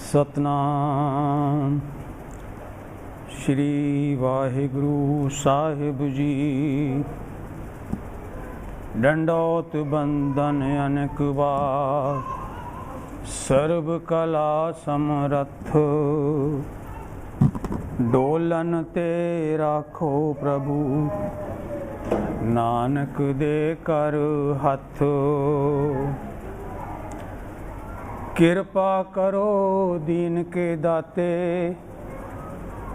सतनाम श्री वाहिगुरु साहिब जी। दंडौत बंदन अनेक बार, सर्व कला समरथ। डोलन ते राखो प्रभु, नानक दे कर हथ। कृपा करो दीन के दाते,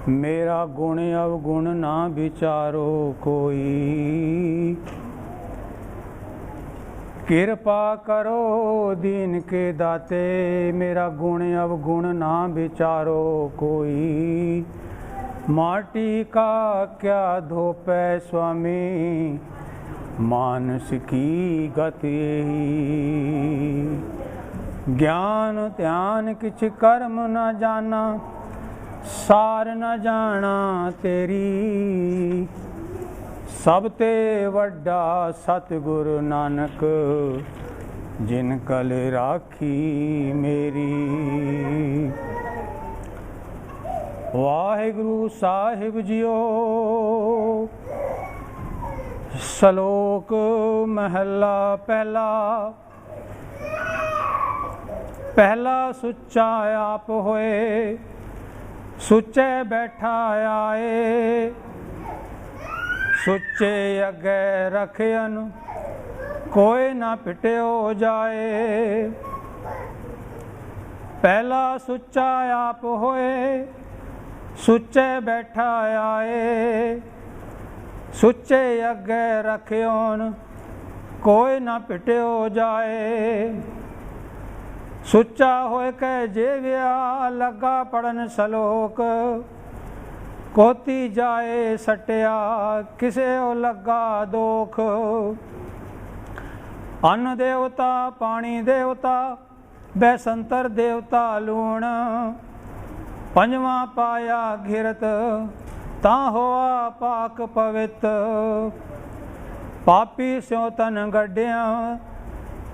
मेरा गुण अवगुण ना विचारो कोई। कृपा करो दीन के दाते, मेरा गुण अवगुण ना विचारो कोई। माटी का क्या धोपै स्वामी, मानस की गति। ज्ञान ध्यान किछ कर्म न जाना, सार न जाना तेरी। सब ते वड्डा सतगुरु नानक, जिन कल राखी मेरी। वाहिगुरु साहिब जियो। सलोक महला पहला। पहला सुच्चा आप होए, सुच्चे बैठा आए। सुच्चे अगे रखियन, कोई ना पिट्यो जाए। पहला सुच्चा आप होए, सुच्चे बैठा आए। सुच्चे अगे रखियन, कोई ना पिट्यो जाए। सुच्चा होए कै जेविया, लगा पढ़न सलोक। कोती जाए सटिया, किसे ओ लगा दोख। अन्न देवता पानी देवता, बैसंतर देवता लूण। पंजवा पाया घिरत, ता होआ पाक पवित। पापी स्यों तन गड्डिया,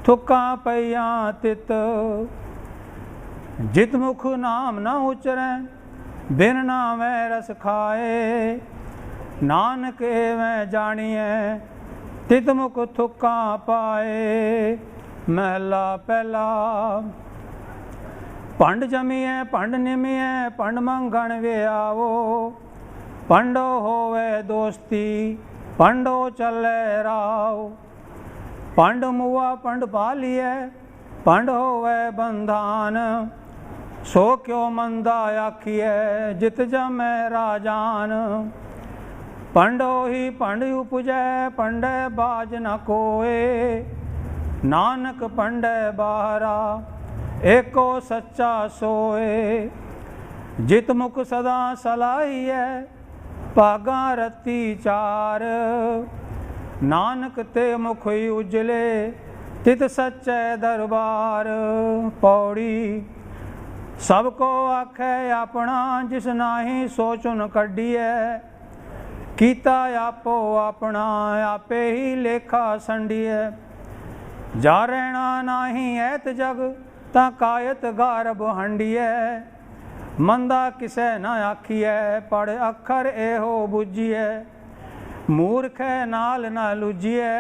थुका पईया तित। जित मुख नाम न उचरै, बिन नामै रस खाए। नानक एवं जानिए, तित मुख थुका पाए। महला पहला। पंड जमिए पंड निमिए, पंड मंगण वे आवो। पंडो होवे दोस्ती, पंडो चले राव। पंड मुआ पंड पालिए, पंड होवे बंधान। सो क्यों मंदा आखिए, जित जमै राजान। पंडो ही पंड उपजै, पंडे बाज न कोय। नानक पंडे बाहरा, एको सच्चा सोए। जित मुख सदा सलाहिए, भागा रती चार। नानक ते मुख उजले, तित सच्चे दरबार। पौड़ी। सबको आखे अपना, जिस नाही सो चुन कढिए। कीता आपो अपना, आपे ही लेखा संडिए। जा रहना नाही ऐत जग, ता कायत गारब हंडिए। मंदा किसे न आखिए, पढ़ अखर एहो बुझिए। मूर्ख नाल ना लुझिए,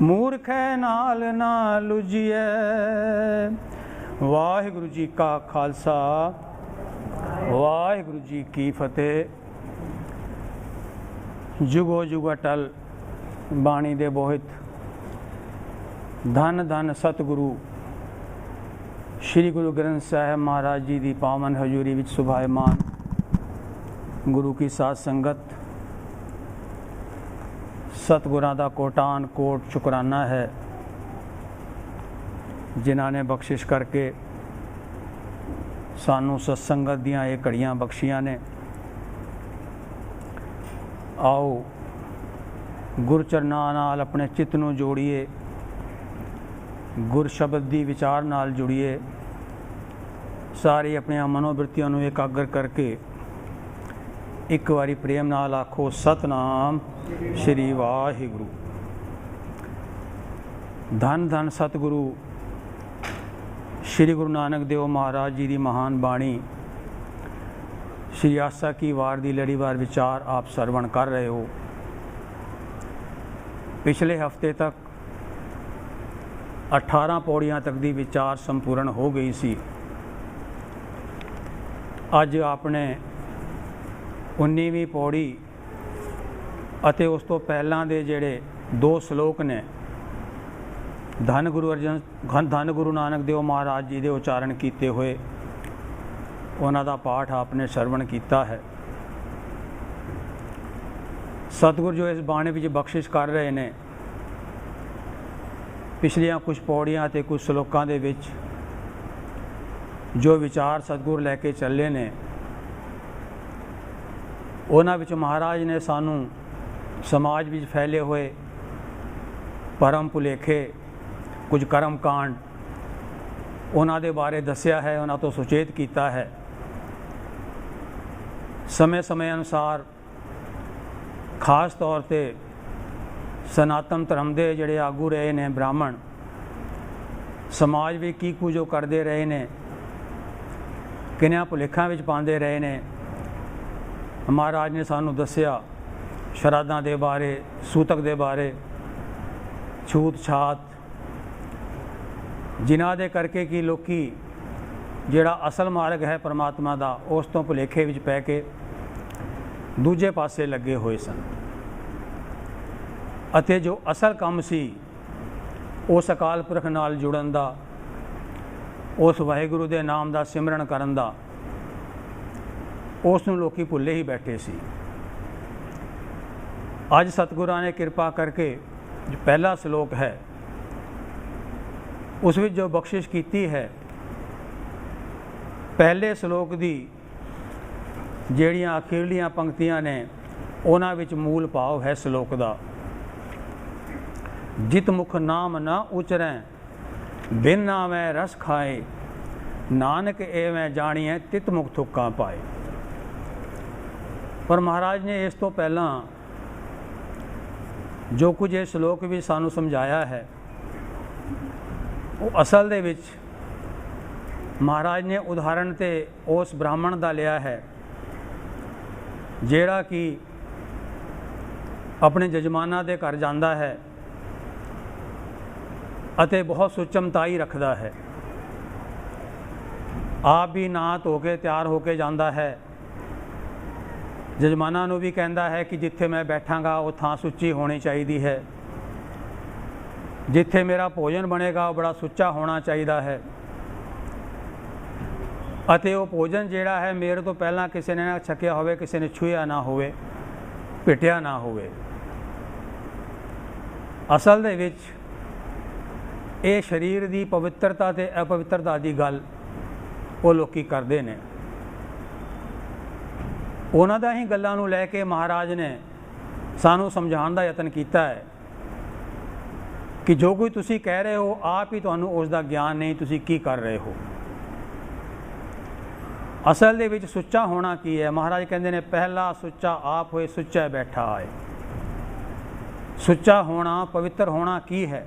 मूर्ख नाल ना लुझिए। वाहिगुरु जी का खालसा, वाहिगुरु जी की फतेह। जुगो जुग अटल बाणी दे बोहित। धन धन सतगुरु श्री गुरु ग्रंथ साहिब महाराज जी की पावन हजूरी विच सुभायमान गुरु की साथ संगत। सतगुरां दा कोटान कोट शुकराना है, जिन्हां ने बख्शिश करके सानू सत्संगत दियां ये घड़ियां बख्शियां ने। आओ गुरचरनां नाल अपने चित्त नूं जोड़िए, गुर शब्द दी विचार नाल जुड़िए। सारी अपनी मनोवृत्तियों नूं एकाग्र करके एक बारी प्रेम नाल आखो सतनाम श्री वाहिगुरु। धन धन सतगुरु श्री गुरु नानक देव महाराज जी की महान बाणी श्री आसा की वार की लड़ीवार विचार आप सरवण कर रहे हो। पिछले हफ्ते तक 18 पौड़ियां तक की विचार संपूर्ण हो गई सी। अज आपने 19वीं पौड़ी अते उस तो पहलां दे जेड़े 2 श्लोक ने धन गुरु नानक देव महाराज जी के उच्चारण किए हुए उन्हां दा पाठ आपने श्रवण किया है। सतगुरु जो इस बाणी विच बख्शिश कर रहे ने, पिछलियां कुछ पौड़ियां ते कुछ श्लोकां दे विच जो विचार सतगुरु लैके चले ने, उन्हां विच महाराज ने सानू समाज विच फैले हुए परम भुलेखे कुछ कर्म कांड उन्हां दे बारे दस्या है, उन्हां तो सुचेत किया है। समय समय अनुसार खास तौर पे सनातन धर्म के जोड़े आगू रहे ने ब्राह्मण समाज भी की कुछ जो करते रहे ने, किन्या भुलेखा विच पाते रहे ने। महाराज ने सानू दस्या शराधां दे बारे, सूतक दे बारे, छूत छात, जिन्हां दे करके कि लोकी जिहड़ा असल मार्ग है परमात्मा का उस तो भुलेखे विच पै के दूजे पासे लगे हुए सन। अते जो असल काम सी उस अकाल पुरख नाल जुड़न दा, उस वाहिगुरु दे नाम दा सिमरन करन दा, उस नूं लोकी भुल्ले ही बैठे सी। अज सतगुरां ने कृपा करके जो पहला श्लोक है उस विच जो बख्शिश की है, पहले श्लोक दी ਜਿਹੜੀਆਂ अखीरलियां पंक्तियां ने उन्हां विच मूल भाव है श्लोक का, जित मुख नाम न उचरें बिन नामै रस खाए, नानक एवं जानिए तित मुख थुक्का पाए। पर महाराज ने इस तो पहला जो कुछ ये श्लोक भी सानू समझाया है, वो असल दे विच महाराज ने उदाहरण ते उस ब्राह्मण का लिया है जेड़ा कि अपने जजमाना दे घर जाता है अते बहुत सुचमताई रखता है। आप भी नहा धो के तैयार होके जाता है, जजमाना नू भी कहता है कि जिथे मैं बैठांगा वो थां सुच्ची होनी चाहिए है, जिथे मेरा भोजन बनेगा वो बड़ा सुच्चा होना चाहिए है, अते वो भोजन जिहड़ा है मेरे तो पहला किसी ने ना छकिया होवे, किसी ने छूया ना होवे, पिटिया ना होवे। असल दे विच ये शरीर की पवित्रता ते अपवित्रता की गल वो लोकी करते हैं। उन्हां दा ही गल्लां नूं लैके महाराज ने सानू समझाउण दा यतन किया है कि जो कोई तुसी कह रहे हो आप ही तुहानू उसका ज्ञान नहीं, तुसी की कर रहे हो। असल दे विच सुच्चा होना की है? महाराज कहते हैं पहला सुच्चा आप होए, सुच्चा बैठा आए। सुच्चा होना, पवित्र होना की है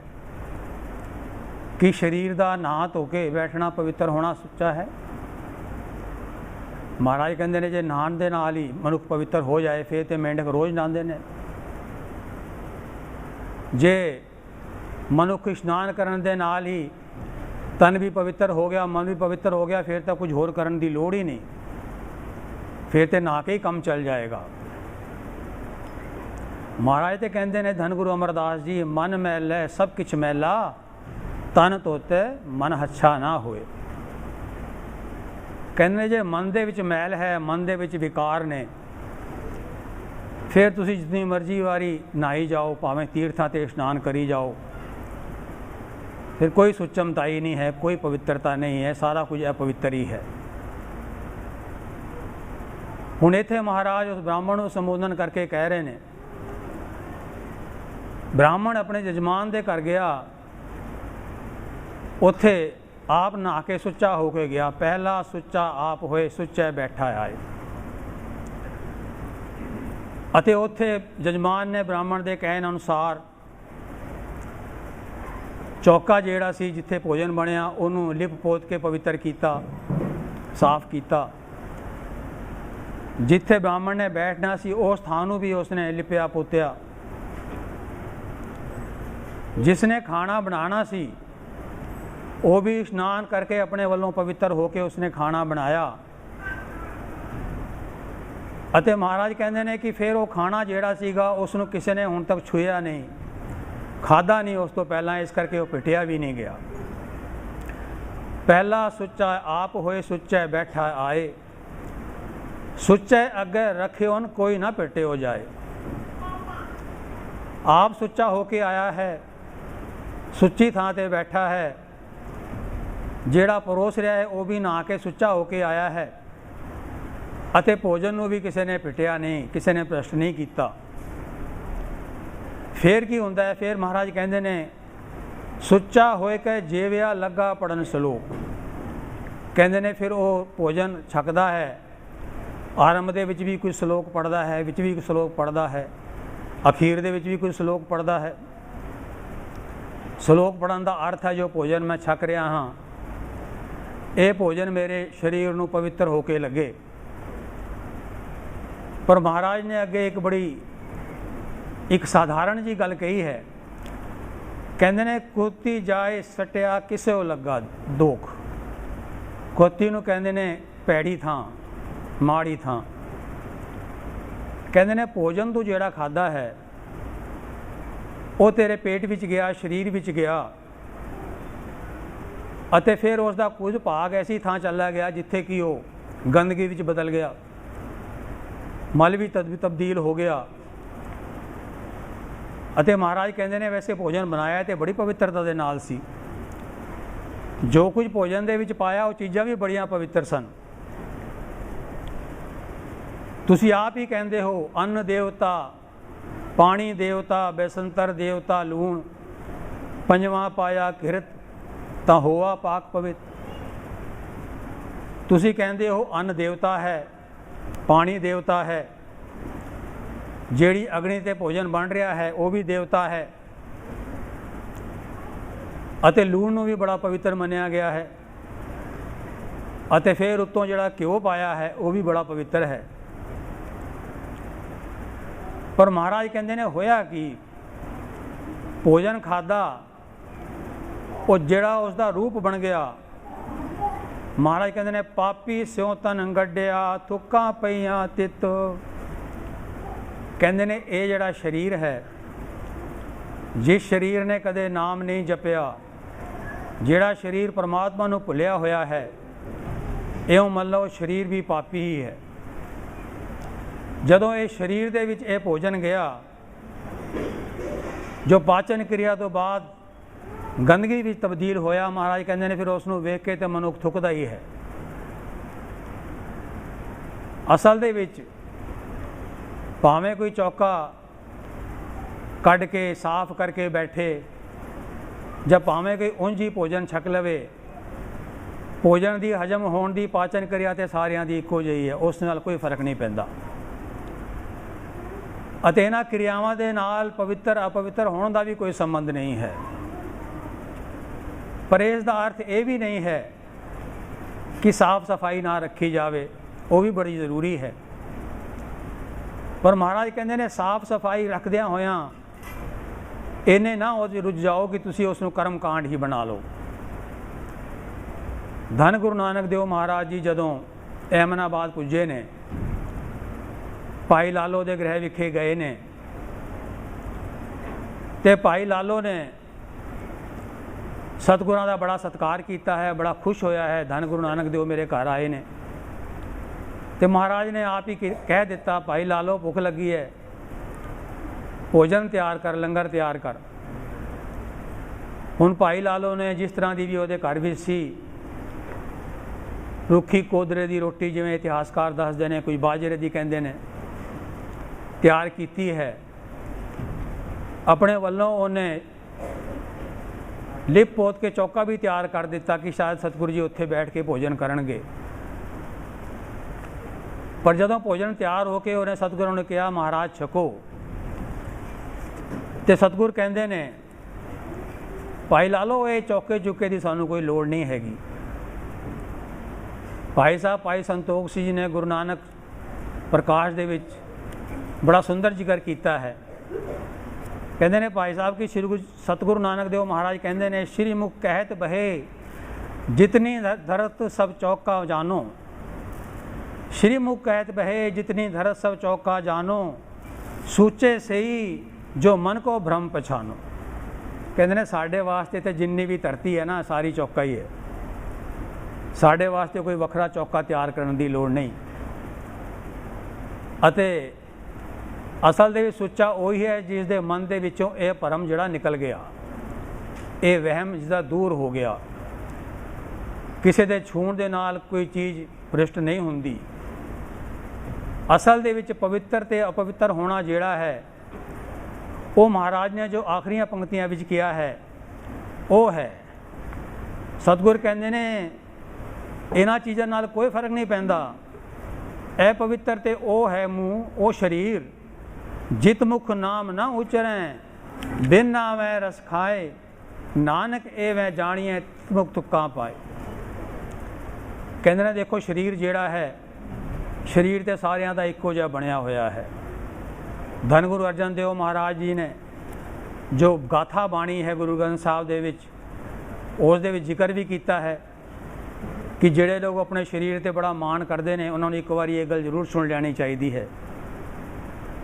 कि शरीर का नहा धो के बैठना पवित्र होना सुच्चा है? महाराज कहते हैं जे नहाण दे नाल ही मनुख पवित्र हो जाए फिर तो मेंढक रोज़ नहाते हैं। जे मनुख इशनान करन दे नाल ही तन भी पवित्र हो गया, मन भी पवित्र हो गया, फिर तो कुछ होर करन दी लोड़ ही नहीं, फिर तो नहा के ही काम चल जाएगा। महाराज तो कहते हैं धन गुरु अमरदास जी, मन मैला सब किछ मैला, तन तोते मन हच्छा ना होए। कहते जे मन दे विच मैल है, मन दे विच विकार ने, फिर तुसी जितनी मर्जी वारी नहाई जाओ, भावें तीर्थां ते इशनान करी जाओ, फिर कोई सुचमताई नहीं है, कोई पवित्रता नहीं है, सारा कुछ अपवित्र ही है। हुण इत्थे महाराज उस ब्राह्मण को संबोधन करके कह रहे हैं, ब्राह्मण अपने जजमान दे घर गया, उत्थे आप नहा के सुच्चा होके गया, पहला सुच्चा आप होए, सुच्चा बैठा आए। अते उत्थे जजमान ने ब्राह्मण के कहने अनुसार चौका जिहड़ा सी जिथे भोजन बनया उन्होंने लिप पोत के पवित्र किया, साफ किया। जिथे ब्राह्मण ने बैठना सी उस स्थान भी उसने लिपया पोत्या। जिसने खाना बनाना सी वो भी स्नान करके अपने वालों पवित्र होके उसने खाना बनाया। अते महाराज कहते हैं कि फिर वो खाना जिहड़ा सीगा उसनूं किसी ने हुण तक छुया नहीं, खाधा नहीं उस तो पहला, इस करके वो पिटिया भी नहीं गया। पहला सुच्चा आप होए सुच्चे बैठा आए, सुच्चे अगे रखे कोई ना पिटे हो जाए। आप सुच्चा होके आया है, सुच्ची थां ते बैठा है, जेड़ा परोस रहा है वो भी नहा के सुच्चा होके आया है, अते भोजन नूं भी किसी ने पिटिया नहीं, किसी ने भ्रष्ट नहीं किया। फिर की हुंदा है, फिर महाराज कहते ने सुच्चा होए के जेविया लगा पढ़न सलोक। कहते ने फिर वो भोजन छकदा है, आरंभ दे विच भी कोई सलोक पढ़दा है, विच भी कोई सलोक पढ़दा है, अखीर दे विच भी कोई सलोक पढ़दा है। सलोक पढ़न का अर्थ है जो भोजन मैं छक रहा हाँ, ये भोजन मेरे शरीर नूं पवित्र होके लगे। पर महाराज ने अगे एक बड़ी एक साधारण जी गल कही है। कहते ने कुत्ती जाए सटिया किसे लगा दोख। कुत्ती नूं कहते ने पैड़ी थां, माड़ी थां। कहते ने भोजन तू जिहड़ा खादा है वो तेरे पेट विच गया, शरीर विच गया, अते फिर उसका कुछ भाग ऐसी थां चला गया जिथे कि वो गंदगी विच बदल गया, मल भी तब्दील हो गया। अते महाराज कहते ने वैसे भोजन बनाया तो बड़ी पवित्रता दे नाल सी। जो कुछ भोजन दे विच पाया वो चीज़ां भी बड़ियां पवित्र सन। तुसी आप ही कहते हो अन्न देवता, पानी देवता, बेसंतर देवता, लूण पंजवां पाया किरत तां होआ पाक पवित्र। तुसी कहते हो अन्न देवता है, पानी देवता है, जेड़ी अग्नि ते भोजन बन रहा है वो भी देवता है, अते लूण नूं भी बड़ा पवित्र मन्निया गया है, अते फिर उत्तों जिहड़ा घ्यो पाया है वो भी बड़ा पवित्र है। पर महाराज कहते ने होया कि भोजन खादा वो जिहड़ा उसका रूप बन गया। महाराज कहते ने पापी स्यों तन गड्ढिया थुक्कां पईयां तित। कहते ने ये जिहड़ा शरीर है, जिस शरीर ने कदे नाम नहीं जपिया, जिहड़ा शरीर परमात्मा नूं भुलिया होया है, इउं मान लो शरीर भी पापी ही है। जदों ये शरीर दे विच ये भोजन गया जो पाचन क्रिया तो बाद गंदगी विच तब्दील होया, महाराज कहते ने फिर उसनूं वेख के तो मनुख थुकदा ही है। असल दे विच भावें कोई चौका कढ़ के साफ करके बैठे, जब भावें कोई उंज ही भोजन छक लवे, भोजन की हजम होने की पाचन क्रिया तो सारियां दी इक्को जी है, उस नाल कोई फर्क नहीं पैंदा। अते इन्हां क्रियावां दे नाल पवित्र अपवित्र होने का भी कोई संबंध नहीं है। पर इसका अर्थ ये भी नहीं है कि साफ सफाई ना रखी जाए, वो भी बड़ी ज़रूरी है। पर महाराज कहते ने साफ सफाई रखदियां होयां इन्हें ना रुझ जाओ कि तुसी उसनूं कर्म कांड ही बना लो। धन गुरु नानक देव महाराज जी जदों अहमदाबाद पुजे ने, भाई लालो दे गृह विखे गए ने, ते भाई लालो ने सतगुरां दा बड़ा सत्कार किया है, बड़ा खुश होया है, धन गुरु नानक देव मेरे घर आए ने। तो महाराज ने आप ही कह दिता, भाई लालो भुख लगी है, भोजन तैयार कर, लंगर तैयार कर। हुण भाई लालो ने जिस तरह की भी उहदे घर विच सी, रुखी कोदरे की रोटी जिवें इतिहासकार दसदे ने, कोई बाजरे की कहंदे ने, तैयार की है। अपने वल्लों उन्हें लिप पोत के चौका भी तैयार कर दिता कि शायद सतगुरु जी उत्थे बैठ के भोजन करनगे। पर जदों भोजन तैयार होके उन्हें सतगुरु ने कहा महाराज छको, तो सतगुरु कहंदे ने ਭਾਈ ਲਾ ਲਓ ਇਹ ਚੌਕੇ ਚੁੱਕੇ ਦੀ ਸਾਨੂੰ ਕੋਈ ਲੋੜ ਨਹੀਂ ਹੈਗੀ। ਭਾਈ ਸਾਹਿਬ ਭਾਈ ਸੰਤੋਖ ਸਿੰਘ ਜੀ ਨੇ ਗੁਰੂ ਨਾਨਕ ਪ੍ਰਕਾਸ਼ ਦੇ ਵਿੱਚ ਬੜਾ ਸੁੰਦਰ ਜ਼ਿਕਰ ਕੀਤਾ ਹੈ। ਕਹਿੰਦੇ ਨੇ ਭਾਈ ਸਾਹਿਬ ਕਿ ਸ਼੍ਰੀ ਸਤਿਗੁਰੂ ਨਾਨਕ ਦੇਵ ਮਹਾਰਾਜ ਕਹਿੰਦੇ ਨੇ, ਸ਼੍ਰੀ ਮੁਖ ਕਹਿਤ ਬਹੇ ਜਿਤਨੀ ਧਰਤ ਸਭ ਚੌਕਾ ਜਾਨੋ। ਸ਼੍ਰੀ ਮੁਖ ਕਹਿਤ ਬਹੇ ਜਿਤਨੀ ਧਰਤ ਸਭ ਚੌਕਾ ਜਾਨੋ, ਸੂਚੇ ਸਹੀ ਜੋ ਮਨ ਕੋ ਭ੍ਰਮ ਪਛਾਨੋ। ਕਹਿੰਦੇ ਨੇ ਸਾਡੇ ਵਾਸਤੇ ਤਾਂ ਜਿੰਨੀ ਵੀ ਧਰਤੀ ਹੈ ਨਾ ਸਾਰੀ ਚੌਕਾ ਹੀ ਹੈ। ਸਾਡੇ ਵਾਸਤੇ ਕੋਈ ਵੱਖਰਾ ਚੌਕਾ ਤਿਆਰ ਕਰਨ ਦੀ ਲੋੜ ਨਹੀਂ। ਅਤੇ ਅਸਲ ਦੇ ਵਿੱਚ ਸੁੱਚਾ ਉਹੀ ਹੈ ਜਿਸ ਦੇ ਮਨ ਦੇ ਵਿੱਚੋਂ ਇਹ ਭਰਮ ਜਿਹੜਾ ਨਿਕਲ ਗਿਆ, ਇਹ ਵਹਿਮ ਜਿਸਦਾ ਦੂਰ ਹੋ ਗਿਆ। ਕਿਸੇ ਦੇ ਛੂਹਣ ਦੇ ਨਾਲ ਕੋਈ ਚੀਜ਼ ਭ੍ਰਿਸ਼ਟ ਨਹੀਂ ਹੁੰਦੀ। ਅਸਲ ਦੇ ਵਿੱਚ ਪਵਿੱਤਰ ਤੇ ਅਪਵਿੱਤਰ ਹੋਣਾ ਜਿਹੜਾ ਹੈ, ਉਹ ਮਹਾਰਾਜ ਨੇ ਜੋ ਆਖਰੀਆਂ ਪੰਕਤੀਆਂ ਵਿੱਚ ਕਿਹਾ ਹੈ ਉਹ ਹੈ। ਸਤਿਗੁਰ ਕਹਿੰਦੇ ਨੇ ਇਹਨਾਂ ਚੀਜ਼ਾਂ ਨਾਲ ਕੋਈ ਫਰਕ ਨਹੀਂ ਪੈਂਦਾ। ਇਹ ਪਵਿੱਤਰ ਤੇ ਉਹ ਹੈ ਮੂੰਹ ਉਹ ਸਰੀਰ, ਜਿਤ ਮੁਖ ਨਾਮ ਨਾ ਉਚਰੈ ਬਿਨ ਨਾਮੈ ਰਸ ਖਾਏ, ਨਾਨਕ ਐਵੇਂ ਜਾਣੀਏ ਮੁਖ ਤੁਕਾਂ ਪਾਏ। ਕਹਿੰਦੇ ਨੇ ਦੇਖੋ ਸਰੀਰ ਜਿਹੜਾ ਹੈ, ਸਰੀਰ ਤੇ ਸਾਰਿਆਂ ਦਾ ਇੱਕੋ ਜਿਹਾ ਬਣਿਆ ਹੋਇਆ ਹੈ। ਧੰਨ ਗੁਰੂ ਅਰਜਨ ਦੇਵ ਮਹਾਰਾਜ ਜੀ ਨੇ ਜੋ ਗਾਥਾ ਬਾਣੀ ਹੈ ਗੁਰੂ ਗ੍ਰੰਥ ਸਾਹਿਬ ਦੇ ਵਿੱਚ, ਉਸ ਦੇ ਵਿੱਚ ਜ਼ਿਕਰ ਵੀ ਕੀਤਾ ਹੈ ਕਿ ਜਿਹੜੇ ਲੋਕ ਆਪਣੇ ਸਰੀਰ ਤੇ ਬੜਾ ਮਾਣ ਕਰਦੇ ਨੇ ਉਹਨਾਂ ਨੂੰ ਇੱਕ ਵਾਰੀ ਇਹ ਗੱਲ ਜ਼ਰੂਰ ਸੁਣ ਲੈਣੀ ਚਾਹੀਦੀ ਹੈ।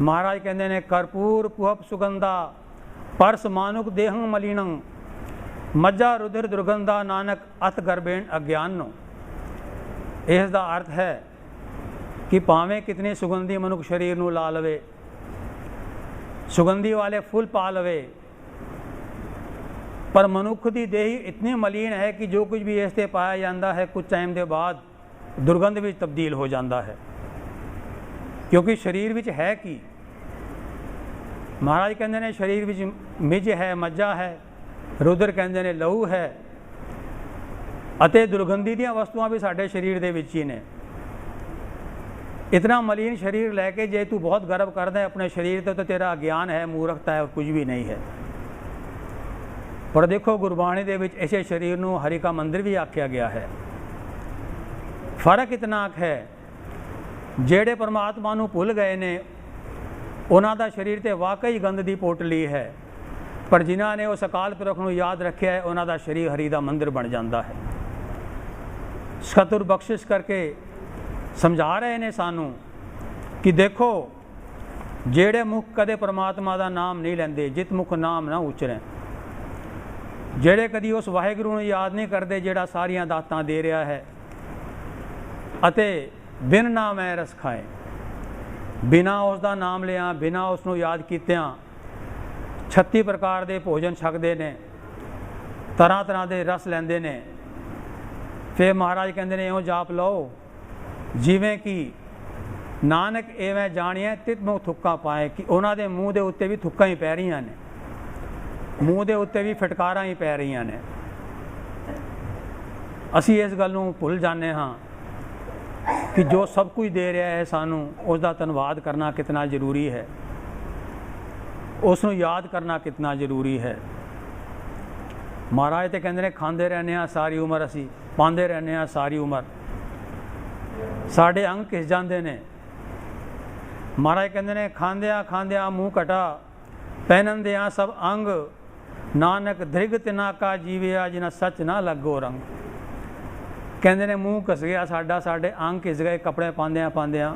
ਮਹਾਰਾਜ ਕਹਿੰਦੇ ਨੇ, ਕਰਪੂਰ ਪੁਹਪ ਸੁਗੰਧਾ ਪਰਸ ਮਾਨੁਕ ਦੇਹੰ ਮਲੀਨੰ, ਮੱਝਾ ਰੁਧਿਰ ਦੁਰਗੰਧਾ ਨਾਨਕ ਅਤ ਗਰਬੇਣ ਅਗਿਆਨੋ। ਇਸ ਦਾ ਅਰਥ ਹੈ ਕਿ ਭਾਵੇਂ ਕਿਤਨੀ ਸੁਗੰਧੀ ਮਨੁੱਖ ਸਰੀਰ ਨੂੰ ਲਾ ਲਵੇ, ਸੁਗੰਧੀ ਵਾਲੇ ਫੁੱਲ ਪਾ ਲਵੇ, ਪਰ ਮਨੁੱਖ ਦੀ ਦੇਹੀ ਇਤਨੀ ਮਲੀਨ ਹੈ ਕਿ ਜੋ ਕੁਝ ਵੀ ਇਸ 'ਤੇ ਪਾਇਆ ਜਾਂਦਾ ਹੈ ਕੁਝ ਟਾਈਮ ਦੇ ਬਾਅਦ ਦੁਰਗੰਧ ਵਿੱਚ ਤਬਦੀਲ ਹੋ ਜਾਂਦਾ ਹੈ। ਕਿਉਂਕਿ ਸਰੀਰ ਵਿੱਚ ਹੈ ਕੀ? ਮਹਾਰਾਜ ਕਹਿੰਦੇ ਨੇ ਸਰੀਰ ਵਿੱਚ ਮਿੱਝ ਹੈ, ਮੱਝਾ ਹੈ, ਰੁਦਰ ਕਹਿੰਦੇ ਨੇ ਲਹੂ ਹੈ, ਅਤੇ ਦੁਰਗੰਧੀ ਦੀਆਂ ਵਸਤੂਆਂ ਵੀ ਸਾਡੇ ਸਰੀਰ ਦੇ ਵਿੱਚ ਹੀ ਨੇ। ਇਤਨਾ ਮਲੀਨ ਸਰੀਰ ਲੈ ਕੇ ਜੇ ਤੂੰ ਬਹੁਤ ਗਰਵ ਕਰਦਾ ਹੈ ਆਪਣੇ ਸਰੀਰ ਤੇ, ਤਾਂ ਤੇਰਾ ਅਗਿਆਨ ਹੈ, ਮੂਰਖਤਾ ਹੈ, ਕੁਝ ਵੀ ਨਹੀਂ ਹੈ। ਪਰ ਦੇਖੋ ਗੁਰਬਾਣੀ ਦੇ ਵਿੱਚ ਇਸੇ ਸਰੀਰ ਨੂੰ ਹਰੀ ਕਾ ਮੰਦਿਰ ਵੀ ਆਖਿਆ ਗਿਆ ਹੈ। ਫਰਕ ਇਤਨਾ ਹੈ, ਜਿਹੜੇ ਪਰਮਾਤਮਾ ਨੂੰ ਭੁੱਲ ਗਏ ਨੇ ਉਹਨਾਂ ਦਾ ਸਰੀਰ ਤੇ ਵਾਕਈ ਗੰਦ ਦੀ ਪੋਟਲੀ ਹੈ, ਪਰ ਜਿਨ੍ਹਾਂ ਨੇ ਉਸ ਅਕਾਲ ਪੁਰਖ ਨੂੰ ਯਾਦ ਰੱਖਿਆ ਹੈ ਉਹਨਾਂ ਦਾ ਸਰੀਰ ਹਰੀ ਦਾ ਮੰਦਿਰ ਬਣ ਜਾਂਦਾ ਹੈ। ਸਤਿਗੁਰ ਬਖਸ਼ਿਸ਼ ਕਰਕੇ ਸਮਝਾ ਰਹੇ ਨੇ ਸਾਨੂੰ ਕਿ ਦੇਖੋ ਜਿਹੜੇ ਮੁਖ ਕਦੇ ਪਰਮਾਤਮਾ ਦਾ ਨਾਮ ਨਹੀਂ ਲੈਂਦੇ, ਜਿਤ ਮੁਖ ਨਾਮ ਨਾ ਉਚਰੈ, ਜਿਹੜੇ ਕਦੀ ਉਸ ਵਾਹਿਗੁਰੂ ਨੂੰ ਯਾਦ ਨਹੀਂ ਕਰਦੇ ਜਿਹੜਾ ਸਾਰੀਆਂ ਦਾਤਾਂ ਦੇ ਰਿਹਾ ਹੈ, ਅਤੇ ਬਿਨ ਨਾਮੈ ਰਸ ਖਾਏ, ਬਿਨਾਂ ਉਸ ਦਾ ਨਾਮ ਲਿਆ, ਬਿਨਾਂ ਉਸ ਨੂੰ ਯਾਦ ਕੀਤਿਆਂ 36 ਪ੍ਰਕਾਰ ਦੇ ਭੋਜਨ ਛਕਦੇ ਨੇ, ਤਰ੍ਹਾਂ ਤਰ੍ਹਾਂ ਦੇ ਰਸ ਲੈਂਦੇ ਨੇ। ਫਿਰ ਮਹਾਰਾਜ ਕਹਿੰਦੇ ਨੇ ਇਉਂ ਜਾਪ ਲਓ ਜਿਵੇਂ ਕਿ ਨਾਨਕ ਐਵੇਂ ਜਾਣੀਏ ਤਿਤ ਮੂੰਹ ਥੁੱਕਾਂ ਪਾਏ, ਕਿ ਉਹਨਾਂ ਦੇ ਮੂੰਹ ਦੇ ਉੱਤੇ ਵੀ ਥੁੱਕਾਂ ਹੀ ਪੈ ਰਹੀਆਂ ਨੇ, ਮੂੰਹ ਦੇ ਉੱਤੇ ਵੀ ਫਟਕਾਰਾਂ ਹੀ ਪੈ ਰਹੀਆਂ ਨੇ। ਅਸੀਂ ਇਸ ਗੱਲ ਨੂੰ ਭੁੱਲ ਜਾਂਦੇ ਹਾਂ ਕਿ ਜੋ ਸਭ ਕੁਝ ਦੇ ਰਿਹਾ ਹੈ ਸਾਨੂੰ, ਉਸ ਦਾ ਧੰਨਵਾਦ ਕਰਨਾ ਕਿਤਨਾ ਜ਼ਰੂਰੀ ਹੈ, ਉਸ ਨੂੰ ਯਾਦ ਕਰਨਾ ਕਿਤਨਾ ਜ਼ਰੂਰੀ ਹੈ। ਮਹਾਰਾਜ ਤੇ ਕਹਿੰਦੇ ਨੇ ਖਾਂਦੇ ਰਹਿੰਦੇ ਹਾਂ ਸਾਰੀ ਉਮਰ, ਅਸੀਂ ਪਾਉਂਦੇ ਰਹਿੰਦੇ ਹਾਂ ਸਾਰੀ ਉਮਰ, ਸਾਡੇ ਅੰਗ ਘਿਸ ਜਾਂਦੇ ਨੇ। ਮਹਾਰਾਜ ਕਹਿੰਦੇ ਨੇ ਖਾਂਦਿਆਂ ਖਾਂਦਿਆਂ ਮੂੰਹ ਘਟਾ, ਪਹਿਨੰਦਿਆਂ ਸਭ ਅੰਗ, ਨਾਨਕ ਧ੍ਰਿਗ ਤਿਨਾ ਕਾ ਜੀਵਿਆ ਜਿਨਾ ਸੱਚ ਨਾ ਲੱਗੋ ਰੰਗ। ਕਹਿੰਦੇ ਨੇ ਮੂੰਹ ਘਸ ਗਿਆ ਸਾਡਾ, ਸਾਡੇ ਅੰਗ ਘਿਸ ਗਏ ਕੱਪੜੇ ਪਾਉਂਦਿਆਂ ਪਾਉਂਦਿਆਂ,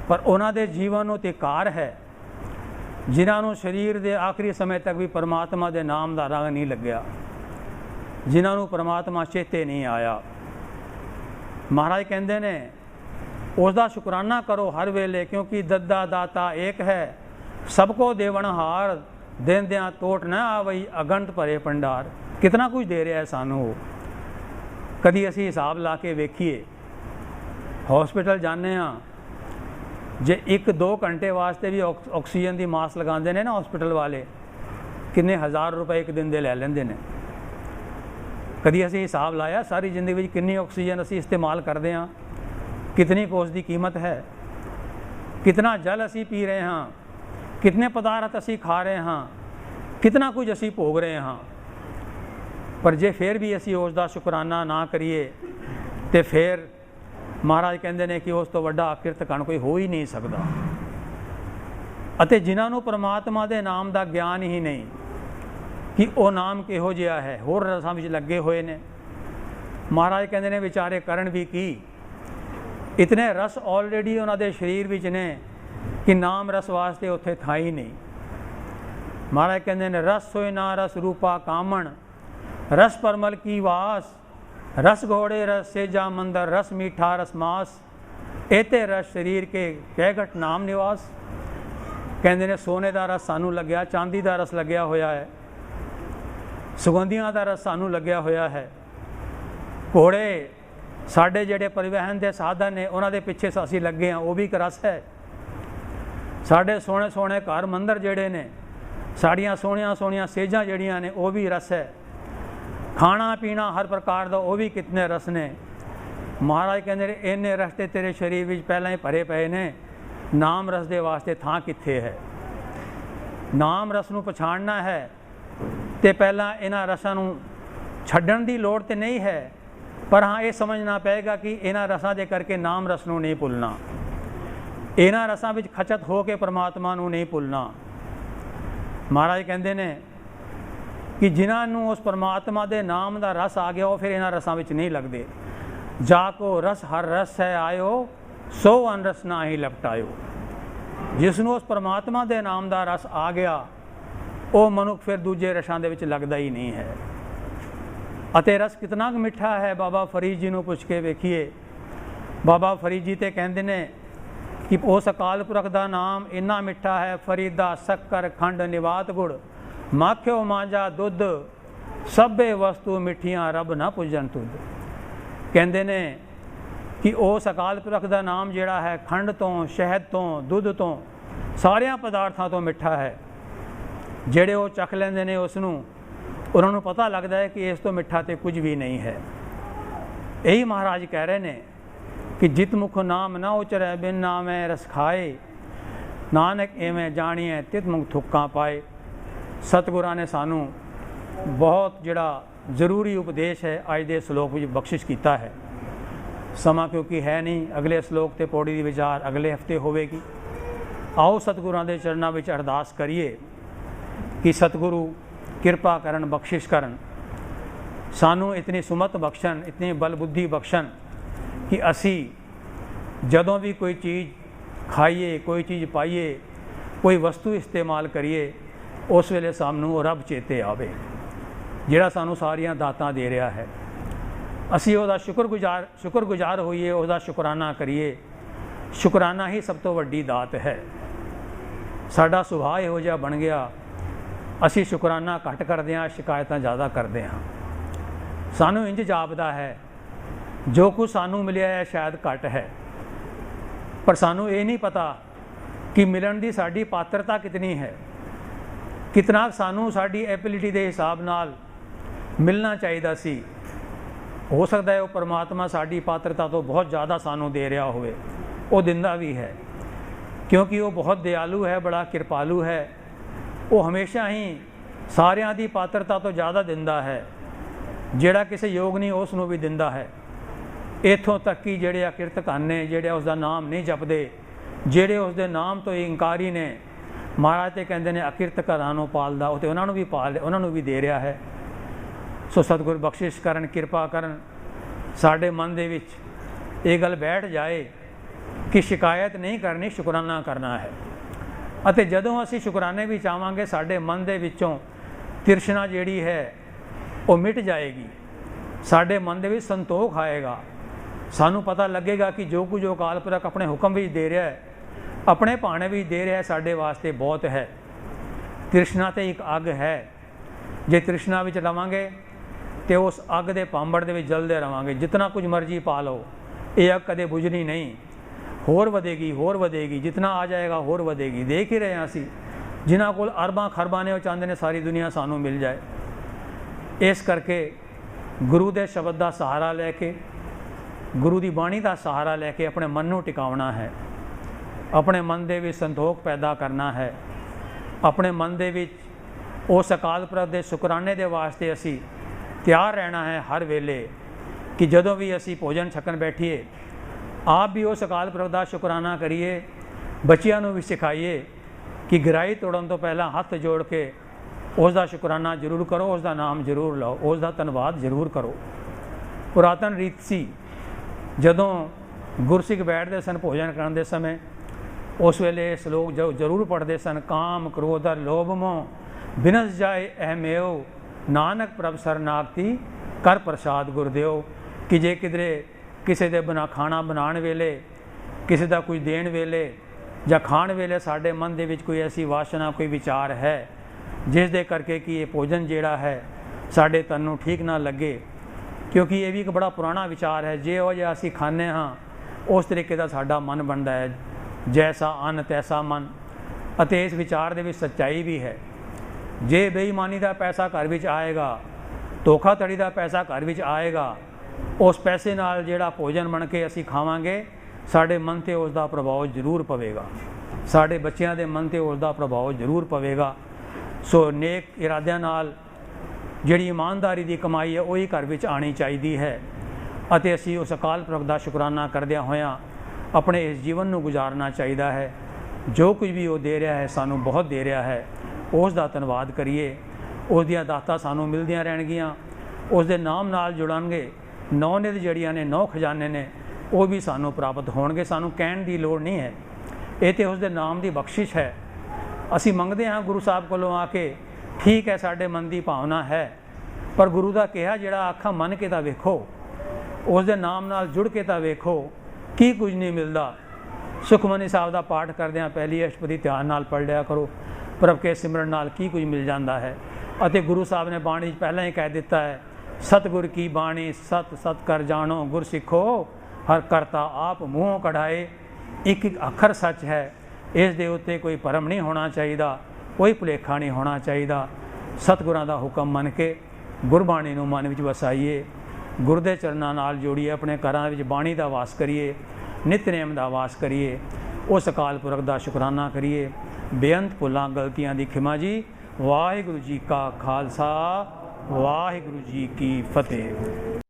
ਪਰ ਉਹਨਾਂ ਦੇ ਜੀਵਨ ਨੂੰ ਧਿਕਾਰ ਹੈ ਜਿਨ੍ਹਾਂ ਨੂੰ ਸਰੀਰ ਦੇ ਆਖਰੀ ਸਮੇਂ ਤੱਕ ਵੀ ਪਰਮਾਤਮਾ ਦੇ ਨਾਮ ਦਾ ਰੰਗ ਨਹੀਂ ਲੱਗਿਆ, ਜਿਨ੍ਹਾਂ ਨੂੰ ਪਰਮਾਤਮਾ ਚੇਤੇ ਨਹੀਂ ਆਇਆ। ਮਹਾਰਾਜ ਕਹਿੰਦੇ ਨੇ ਉਸ ਦਾ ਸ਼ੁਕਰਾਨਾ ਕਰੋ ਹਰ ਵੇਲੇ, ਕਿਉਂਕਿ ਦੱਦਾ ਦਾਤਾ ਏਕ ਹੈ, ਸਭ ਕੋ ਦੇਵਨਹਾਰ, ਦੇਂਦਿਆਂ ਤੋਟ ਨਾ ਆਵਈ, ਅਗੰਤ ਭਰੇ ਭੰਡਾਰ। ਕਿਤਨਾ ਕੁਝ ਦੇ ਰਿਹਾ ਹੈ ਸਾਨੂੰ ਉਹ। ਕਦੀ ਅਸੀਂ ਹਿਸਾਬ ਲਾ ਕੇ ਵੇਖੀਏ, ਹੌਸਪੀਟਲ ਜਾਂਦੇ ਹਾਂ, ਜੇ 1-2 ਘੰਟੇ ਵਾਸਤੇ ਵੀ ਆਕਸੀਜਨ ਦੀ ਮਾਸਕ ਲਗਾਉਂਦੇ ਨੇ ਨਾ ਹੌਸਪੀਟਲ ਵਾਲੇ, ਕਿੰਨੇ ਹਜ਼ਾਰ ਰੁਪਏ ਇੱਕ ਦਿਨ ਦੇ ਲੈ ਲੈਂਦੇ ਨੇ। ਕਦੀ ਅਸੀਂ ਹਿਸਾਬ ਲਾਇਆ ਸਾਰੀ ਜ਼ਿੰਦਗੀ ਵਿੱਚ ਕਿੰਨੀ ਆਕਸੀਜਨ ਅਸੀਂ ਇਸਤੇਮਾਲ ਕਰਦੇ ਹਾਂ, ਕਿਤਨੀ ਕੁ ਉਸ ਦੀ ਕੀਮਤ ਹੈ, ਕਿਤਨਾ ਜਲ ਅਸੀਂ ਪੀ ਰਹੇ ਹਾਂ, ਕਿਤਨੇ ਪਦਾਰਥ ਅਸੀਂ ਖਾ ਰਹੇ ਹਾਂ, ਕਿਤਨਾ ਕੁਝ ਅਸੀਂ ਭੋਗ ਰਹੇ ਹਾਂ। पर जे फिर भी असी उसका शुकराना ना करिए तो फिर महाराज कहते हैं कि उस तो वड्डा अकिरत कोई हो ही नहीं सकता। ਅਤੇ ਜਿਨ੍ਹਾਂ ਨੂੰ परमात्मा के नाम का ज्ञान ही नहीं कि वह नाम किहो जिहा है, होर रसां विच लगे हुए ने। महाराज कहते हैं विचारे करन भी की, इतने रस ऑलरेडी उन्होंने शरीर विच ने कि नाम रस वास्ते उत्थे था ही नहीं। महाराज कहते हैं रस सोए ना रस रूपा कामण, रस परमल की वास, रस घोड़े रस सेजा मंदर, रस मीठा रस मास, एते रस शरीर के कैघट नाम निवास। कहते ने सोने का रस सानू लग्या, चांदी का रस लग्या होया है, सुगंधियां का रस सानू लग्या होया है, घोड़े साडे जेडे परिवहन के साधन ने उन्होंने पिछे असीं लगे हाँ, वो भी एक रस है। साडे सोहने सोहने घर मंदिर जेडे ने, साड़ियाँ सोहणियां सोहणियां सेजां जड़ियां ने, वो भी रस है। खाना पीना हर प्रकार का वो भी कितने रस ने। महाराज कहते इन्ने रस ते तेरे शरीर में पहला ही भरे पे ने, नाम रस दे वास्ते थां कित्थे है। नाम रस नूं पछाणना है तो पहला इन्हां रसां नूं छड्डण दी लोड़ ते नहीं है, पर हाँ ये समझना पेगा कि इन्हां रसां दे करके नाम रस नूं नहीं भुलना, इन्हां रसां विच खचत हो के परमात्मा नूं नहीं भुलना। महाराज कहंदे ने कि जिन्हां नूं उस परमात्मा दे नाम दा रस आ गया, वो फिर इन्हां रसां विच नहीं लगदे। जाको रस हर रस है आयो, सो अनरस ना ही लपटायो। जिसनों उस परमात्मा के नाम का रस आ गया, वो मनुख फिर दूजे रसां दे विच लगदा ही नहीं है। अते रस कितना मिठा है, बाबा फरीद जी नूं पुछ के वेखिए। बाबा फरीद जी तो कहते ने कि उस अकाल पुरख का नाम इन्ना मिठा है, फरीदा शक्कर खंड निवात गुड़, माखियो मांजा दुध, सभे वस्तु मिठियां रब ना पूजन तुद। कहते ने कि उस अकाल पुरख का नाम जिहड़ा है खंड तो, शहद तो, दुध तो, सारिया पदार्थों तो मिठा है। जिहड़े वो चख लेंदे ने उसनूं, उन्होंने पता लगता है कि इस तो मिठा तो कुछ भी नहीं है। यही महाराज कह रहे हैं कि जित मुख नाम ना उचरै, बिन नामै रस खाए, नानक इवें जाणिए तित मुख थुक्कां पाए। सतगुरां ने सानू बहुत जिहड़ा जरूरी उपदेश है अज दे श्लोक विच बख्शिश कीता है। समा क्योंकि है नहीं, अगले श्लोक ते पौड़ी दी विचार अगले हफ्ते होवेगी। आओ सतगुरां दे चरनां विच अरदास करिए कि सतगुरु किरपा करन, बख्शिश करन, सानू इतनी सुमत बख्शन, इतनी बल बुद्धि बख्शन कि असी जदों भी कोई चीज़ खाइए, कोई चीज़ पाइए, कोई वस्तु इस्तेमाल करिए, उस वेले सानू रब चेते आवे जिहड़ा सानू सारियां दातां दे रहा है। असी उसदा शुक्रगुजार होइए, उसदा शुकराना करिए। शुकराना ही सब तो वड्डी दात है। साडा सुभाव इहो जिहा बन गया, असी शुकराना घट करदे हां, शिकायतां ज़्यादा करदे हां। सानू इंज जापदा है जो कुछ सानू मिलिया है शायद घट है, पर सानू ये नहीं पता कि मिलन की साडी पात्रता कितनी है, कितना सानू साडी एबिलिटी के हिसाब नाल मिलना चाहिए सी। हो सकता है वो परमात्मा साडी पात्रता तो बहुत ज़्यादा सानू दे रहा होवे, वो दिंदा भी है क्योंकि वो बहुत दयालु है, बड़ा कृपालु है। वो हमेशा ही सारियां दी पात्रता तो ज़्यादा दिंदा है, जिहड़ा किसी योग नहीं उसनूं भी दिंदा है। इत्थों तक कि जिहड़े अकिरतकान ने, जिहड़े उसका नाम नहीं जपदे, जिहड़े उसके नाम तो इंकारी ने, महाराज तो कहते हैं अकिरत घरां नूं पालदा, वो तो उन्होंने भी पाल, उन्होंने भी दे रहा है। सो सतगुर बख्शिश करन, किरपा करन, साडे मन दे विच ये गल बैठ जाए कि शिकायत नहीं करनी, शुकराना करना है। अते जदों असी शुकराने भी चाहांगे, साडे मन दे विचों तिरछना जिहड़ी है वो मिट जाएगी, साडे मन दे विच संतोख आएगा। सानू पता लगेगा कि जो कुछ जो अकाल पुरख अपने हुक्म भी दे रहा है, अपने भाणे भी दे रहा है, साडे वास्ते बहुत है। तृष्णा तो एक अग है, जे तृष्णा विच रवांगे तो उस अग दे पांबड़ दे विच जलदे रवांगे। जितना कुछ मर्जी पा लो, ये अग कदे बुझनी नहीं, होर वधेगी, होर वधेगी, जितना आ जाएगा होर वधेगी। देख ही रहे हैं असी, जिन्हां कोल अरबां खरबां ने, वो चाहते हैं सारी दुनिया सानू मिल जाए। इस करके गुरु दे शब्द का सहारा लैके, गुरु की बाणी का सहारा लैके अपने मन नूं टिकाउणा है, अपने मन दे विच संतोख पैदा करना है। अपने मन दे विच उस अकाल पुरख दे शुकराने दे वास्ते असी ਤਿਆਰ ਰਹਿਣਾ ਹੈ ਹਰ ਵੇਲੇ ਕਿ ਜਦੋਂ ਵੀ ਅਸੀਂ ਭੋਜਨ ਛਕਣ ਬੈਠੀਏ ਆਪ ਵੀ ਉਸ ਅਕਾਲ ਪੁਰਖ ਦਾ ਸ਼ੁਕਰਾਨਾ ਕਰੀਏ, ਬੱਚਿਆਂ ਨੂੰ ਵੀ ਸਿਖਾਈਏ ਕਿ ਗਿਰਾਈ ਤੋੜਨ ਤੋਂ ਪਹਿਲਾਂ ਹੱਥ ਜੋੜ ਕੇ ਉਸ ਦਾ ਸ਼ੁਕਰਾਨਾ ਜ਼ਰੂਰ ਕਰੋ, ਉਸ ਦਾ ਨਾਮ ਜ਼ਰੂਰ ਲਓ, ਉਸ ਦਾ ਧੰਨਵਾਦ ਜ਼ਰੂਰ ਕਰੋ। ਪੁਰਾਤਨ ਰੀਤ ਸੀ, ਜਦੋਂ ਗੁਰਸਿੱਖ ਬੈਠਦੇ ਸਨ ਭੋਜਨ ਕਰਨ ਦੇ ਸਮੇਂ ਉਸ ਵੇਲੇ ਸ਼ਲੋਕ ਜ਼ਰੂਰ ਪੜ੍ਹਦੇ ਸਨ। ਕਾਮ ਕ੍ਰੋਧ ਲੋਭ ਮੋਹ ਬਿਨਸ ਜਾਏ ਅਹਮੇਓ, ਨਾਨਕ ਪ੍ਰਭ ਸਰਨਾਗਤੀ ਕਰ ਪ੍ਰਸਾਦ ਗੁਰਦੇਓ। ਕਿ ਜੇ ਕਿਧਰੇ ਕਿਸੇ ਦੇ ਖਾਣਾ ਬਣਾਉਣ ਵੇਲੇ, ਕਿਸੇ ਦਾ ਕੁਝ ਦੇਣ ਵੇਲੇ ਜਾਂ ਖਾਣ ਵੇਲੇ ਸਾਡੇ ਮਨ ਦੇ ਵਿੱਚ ਕੋਈ ਐਸੀ ਵਾਸ਼ਨਾ, ਕੋਈ ਵਿਚਾਰ ਹੈ ਜਿਸ ਦੇ ਕਰਕੇ ਕਿ ਇਹ ਭੋਜਨ ਜਿਹੜਾ ਹੈ ਸਾਡੇ ਤਨ ਨੂੰ ਠੀਕ ਨਾ ਲੱਗੇ, ਕਿਉਂਕਿ ਇਹ ਵੀ ਇੱਕ ਬੜਾ ਪੁਰਾਣਾ ਵਿਚਾਰ ਹੈ। ਜੇ ਉਹ ਜਿਹਾ ਅਸੀਂ ਖਾਂਦੇ ਹਾਂ ਉਸ ਤਰੀਕੇ ਦਾ ਸਾਡਾ ਮਨ ਬਣਦਾ ਹੈ, ਜੈਸਾ ਅੰਨ ਤੈਸਾ ਮਨ। ਅਤੇ ਇਸ ਵਿਚਾਰ ਦੇ ਵਿੱਚ ਸੱਚਾਈ ਵੀ ਹੈ। ਜੇ ਬੇਈਮਾਨੀ ਦਾ ਪੈਸਾ ਘਰ ਵਿੱਚ ਆਏਗਾ, ਧੋਖਾਧੜੀ ਦਾ ਪੈਸਾ ਘਰ ਵਿੱਚ ਆਏਗਾ, ਉਸ ਪੈਸੇ ਨਾਲ ਜਿਹੜਾ ਭੋਜਨ ਬਣ ਕੇ ਅਸੀਂ ਖਾਵਾਂਗੇ ਸਾਡੇ ਮਨ 'ਤੇ ਉਸ ਦਾ ਪ੍ਰਭਾਵ ਜ਼ਰੂਰ ਪਵੇਗਾ, ਸਾਡੇ ਬੱਚਿਆਂ ਦੇ ਮਨ 'ਤੇ ਉਸ ਦਾ ਪ੍ਰਭਾਵ ਜ਼ਰੂਰ ਪਵੇਗਾ। ਸੋ ਨੇਕ ਇਰਾਦਿਆਂ ਨਾਲ ਜਿਹੜੀ ਇਮਾਨਦਾਰੀ ਦੀ ਕਮਾਈ ਹੈ ਉਹੀ ਘਰ ਵਿੱਚ ਆਉਣੀ ਚਾਹੀਦੀ ਹੈ ਅਤੇ ਅਸੀਂ ਉਸ ਅਕਾਲ ਪੁਰਖ ਦਾ ਸ਼ੁਕਰਾਨਾ ਕਰਦਿਆਂ ਹੋਇਆਂ ਆਪਣੇ ਇਸ ਜੀਵਨ ਨੂੰ ਗੁਜ਼ਾਰਨਾ ਚਾਹੀਦਾ ਹੈ। ਜੋ ਕੁਝ ਵੀ ਉਹ ਦੇ ਰਿਹਾ ਹੈ, ਸਾਨੂੰ ਬਹੁਤ ਦੇ ਰਿਹਾ ਹੈ, ਉਸ ਦਾ ਧੰਨਵਾਦ ਕਰੀਏ। ਉਸ ਦੀਆਂ ਦਾਤਾਂ ਸਾਨੂੰ ਮਿਲਦੀਆਂ ਰਹਿਣਗੀਆਂ, ਉਸ ਦੇ ਨਾਮ ਨਾਲ ਜੁੜਨਗੇ। 9 ਨਿਧ ਜਿਹੜੀਆਂ ਨੇ 9 ਖਜ਼ਾਨੇ ਨੇ ਉਹ ਵੀ ਸਾਨੂੰ ਪ੍ਰਾਪਤ ਹੋਣਗੇ। ਸਾਨੂੰ ਕਹਿਣ ਦੀ ਲੋੜ ਨਹੀਂ ਹੈ, ਇਹ ਤਾਂ ਉਸ ਦੇ ਨਾਮ ਦੀ ਬਖਸ਼ਿਸ਼ ਹੈ। ਅਸੀਂ ਮੰਗਦੇ ਹਾਂ ਗੁਰੂ ਸਾਹਿਬ ਕੋਲੋਂ ਆ ਕੇ, ਠੀਕ ਹੈ ਸਾਡੇ ਮਨ ਦੀ ਭਾਵਨਾ ਹੈ, ਪਰ ਗੁਰੂ ਦਾ ਕਿਹਾ ਜਿਹੜਾ ਅੱਖਾਂ ਮੰਨ ਕੇ ਤਾਂ ਵੇਖੋ, ਉਸ ਦੇ ਨਾਮ ਨਾਲ ਜੁੜ ਕੇ ਤਾਂ ਵੇਖੋ, ਕੀ ਕੁਝ ਨਹੀਂ ਮਿਲਦਾ। ਸੁਖਮਨੀ ਸਾਹਿਬ ਦਾ ਪਾਠ ਕਰਦਿਆਂ ਪਹਿਲੀ ਅਸ਼ਟਪਦੀ ਧਿਆਨ ਨਾਲ ਪੜ੍ਹ ਲਿਆ ਕਰੋ, ਪ੍ਰਭ ਕੇ ਸਿਮਰਨ ਨਾਲ ਕੀ ਕੁਝ ਮਿਲ ਜਾਂਦਾ ਹੈ। ਅਤੇ ਗੁਰੂ ਸਾਹਿਬ ਨੇ ਬਾਣੀ 'ਚ ਪਹਿਲਾਂ ਹੀ ਕਹਿ ਦਿੱਤਾ ਹੈ, ਸਤਿਗੁਰ ਕੀ ਬਾਣੀ ਸਤ ਸਤ ਕਰ ਜਾਣੋ, ਗੁਰ ਸਿੱਖੋ ਹਰ ਕਰਤਾ ਆਪ ਮੂੰਹੋਂ ਕਢਾਏ। ਇੱਕ ਇੱਕ ਅੱਖਰ ਸੱਚ ਹੈ, ਇਸ ਦੇ ਉੱਤੇ ਕੋਈ ਭਰਮ ਨਹੀਂ ਹੋਣਾ ਚਾਹੀਦਾ, ਕੋਈ ਭੁਲੇਖਾ ਨਹੀਂ ਹੋਣਾ ਚਾਹੀਦਾ। ਸਤਿਗੁਰਾਂ ਦਾ ਹੁਕਮ ਮੰਨ ਕੇ ਗੁਰਬਾਣੀ ਨੂੰ ਮਨ ਵਿੱਚ ਵਸਾਈਏ, ਗੁਰ ਦੇ ਚਰਨਾਂ ਨਾਲ ਜੋੜੀਏ, ਆਪਣੇ ਘਰਾਂ ਵਿੱਚ ਬਾਣੀ ਦਾ ਵਾਸ ਕਰੀਏ, ਨਿਤਨੇਮ ਦਾ ਵਾਸ ਕਰੀਏ, ਉਸ ਅਕਾਲ ਪੁਰਖ ਦਾ ਸ਼ੁਕਰਾਨਾ ਕਰੀਏ। ਬੇਅੰਤ ਭੁੱਲਾਂ ਗਲਤੀਆਂ ਦੀ ਖਿਮਾ ਜੀ। ਵਾਹਿਗੁਰੂ ਜੀ ਕਾ ਖਾਲਸਾ, ਵਾਹਿਗੁਰੂ ਜੀ ਕੀ ਫਤਿਹ।